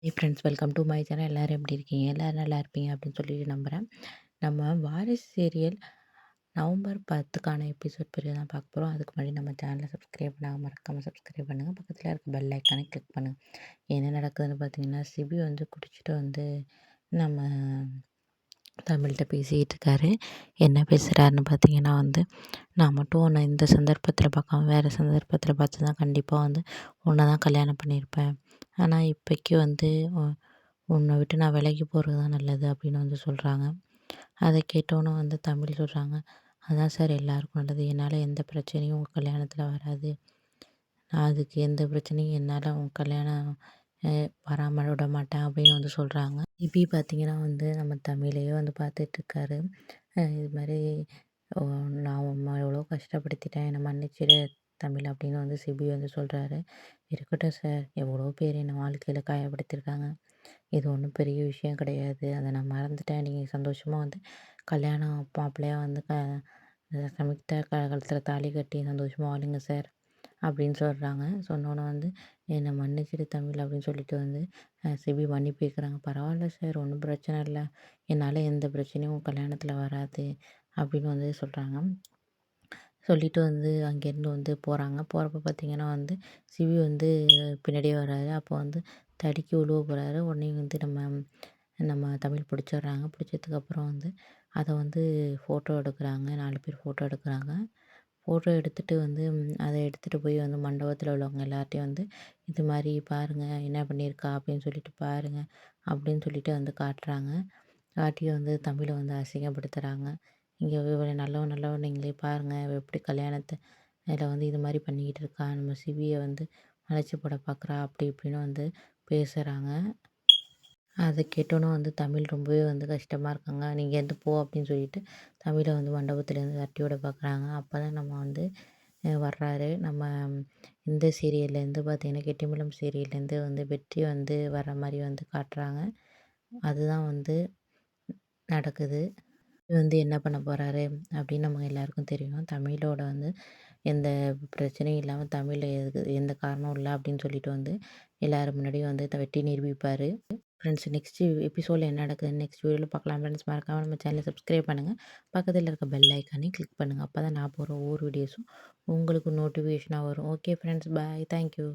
Hey friends, welcome to my channel. எல்லோரும் எப்படி இருக்கீங்க? எல்லோரும் நல்லா இருப்பீங்க அப்படின்னு சொல்லிட்டு நம்புகிறேன். நம்ம வாரிசு சீரியல் நவம்பர் 10க்கான எபிசோட் பிறகு தான் பார்க்க போகிறோம். அதுக்கு முன்னாடி நம்ம சேனலை சப்ஸ்கிரைப் பண்ணாமல் மறக்காமல் சப்ஸ்கிரைப் பண்ணுங்கள். பக்கத்தில் இருக்க பெல் ஐக்கானை கிளிக் பண்ணுங்கள். என்ன நடக்குதுன்னு பார்த்தீங்கன்னா, சிபி வந்து குடிச்சிட்டு வந்து நம்ம தமிழ்கிட்ட பேசிகிட்டு இருக்காரு. என்ன பேசுகிறாருன்னு பார்த்தீங்கன்னா வந்து, நான் மட்டும் உன்னை இந்த சந்தர்ப்பத்தில் பார்க்காம வேறு சந்தர்ப்பத்தில் பார்த்து தான் கண்டிப்பாக வந்து உன்னை தான் கல்யாணம் பண்ணியிருப்பேன். ஆனால் இப்போக்கி வந்து உன்னை விட்டு நான் விலகி போகிறது தான் நல்லது அப்படின்னு வந்து சொல்கிறாங்க. அதை கேட்டோன்னே வந்து தமிழ் சொல்கிறாங்க, அதான் சார் எல்லாருக்கும் நல்லது. என்னால் எந்த பிரச்சனையும் உங்கள் கல்யாணத்தில் வராது. நான் அதுக்கு எந்த பிரச்சனையும் என்னால் உங்கள் கல்யாணம் வராமல் விட மாட்டேன் அப்படின்னு வந்து சொல்கிறாங்க. இப்படி பார்த்தீங்கன்னா வந்து நம்ம தமிழையே வந்து பார்த்துட்ருக்காரு. இது மாதிரி "ஓ, நான் உன்னை எவ்வளோ கஷ்டப்படுத்திட்டேன், என்னை மன்னிச்சிடு தமிழ்" அப்படின்னு வந்து சிபி வந்து சொல்கிறாரு. இருக்கட்டும் சார், எவ்வளோ பேர் என்னை வாழ்க்கையில் காயப்படுத்தியிருக்காங்க. இது ஒன்றும் பெரிய விஷயம் கிடையாது. அதை நான் மறந்துட்டேன். நீங்கள் சந்தோஷமாக வந்து கல்யாணம் மாப்பிள்ளையா வந்து சமயத்தை கழுத்தில் தாலி கட்டி சந்தோஷமாக வாழுங்க சார் அப்படின்னு சொல்கிறாங்க. சொன்னோன்னே வந்து என்னை மன்னிச்சிடு தமிழ் அப்படின்னு சொல்லிட்டு வந்து சிபி மன்னிப்பு கேட்குறாங்க. பரவாயில்ல சார், ஒன்றும் பிரச்சனை இல்லை. என்னால் எந்த பிரச்சனையும் உன் கல்யாணத்தில் வராது அப்படின்னு வந்து சொல்கிறாங்க. சொல்லிட்டு வந்து அங்கேருந்து வந்து போகிறாங்க. போகிறப்ப பார்த்தீங்கன்னா வந்து சிவி வந்து பின்னாடியே வராரு. அப்போ வந்து தடுக்கி விழுவ போகிறாரு. உடனே வந்து நம்ம நம்ம தமிழ் பிடிச்சிடுறாங்க. பிடிச்சதுக்கப்புறம் வந்து அதை வந்து ஃபோட்டோ எடுக்கிறாங்க. 4 பேர் ஃபோட்டோ எடுக்கிறாங்க. ஃபோட்டோ எடுத்துகிட்டு வந்து அதை எடுத்துகிட்டு போய் வந்து மண்டபத்தில் உள்ளவங்க எல்லார்ட்டையும் வந்து இது மாதிரி பாருங்கள் என்ன பண்ணியிருக்கா அப்படின்னு சொல்லிட்டு பாருங்கள் அப்படின்னு சொல்லிட்டு வந்து காட்டுறாங்க. காட்டி வந்து தமிழை வந்து அசிங்கப்படுத்துகிறாங்க. இங்கே இவளை நல்லவன் நல்லவன் நீங்களே பாருங்கள், இவ எப்படி கல்யாணத்தை இதில் வந்து இது மாதிரி பண்ணிக்கிட்டு இருக்கா, நம்ம சிவியை வந்து அழைச்சி போட பார்க்குறா அப்படி இப்படின்னு வந்து பேசுகிறாங்க. அதை கேட்டோன்னே வந்து தமிழ் ரொம்பவே வந்து கஷ்டமாக இருக்காங்க. நீங்கள் எந்த போ அப்படின்னு சொல்லிட்டு தமிழை வந்து மண்டபத்துலேருந்து தட்டி விட பார்க்குறாங்க. அப்போ தான் நம்ம வந்து வர்றாரு. நம்ம இந்த சீரியல்லேருந்து பார்த்தீங்கன்னா கெட்டிமலம் சீரியல்லேருந்து வந்து வெற்றி வந்து வர்ற மாதிரி வந்து காட்டுறாங்க. அதுதான் வந்து நடக்குது. வந்து என்ன பண்ண போறாரு அப்படின்னு நம்ம எல்லாருக்கும் தெரியும். தமிழோட வந்து எந்த பிரச்சனையும் இல்லாம தமிழ்ல எந்த காரணமும் இல்ல அப்படின்னு சொல்லிட்டு வந்து எல்லாரும் முன்னாடியும் வந்து வெட்டி நிரூபிப்பாரு. ஃப்ரெண்ட்ஸ், நெக்ஸ்ட் எபிசோட்ல என்ன நடக்குதுன்னு நெக்ஸ்ட் வீடியோல பார்க்கலாம். ஃப்ரெண்ட்ஸ், மறக்காம நம்ம சேனலை சப்ஸ்கிரைப் பண்ணுங்க. பக்கத்துல இருக்க பெல் ஐக்கானையும் கிளிக் பண்ணுங்க. அப்பதான் நான் போடுற ஒவ்வொரு வீடியோஸும் உங்களுக்கு நோட்டிஃபிகேஷனா வரும். Okay friends, bye. Thank you.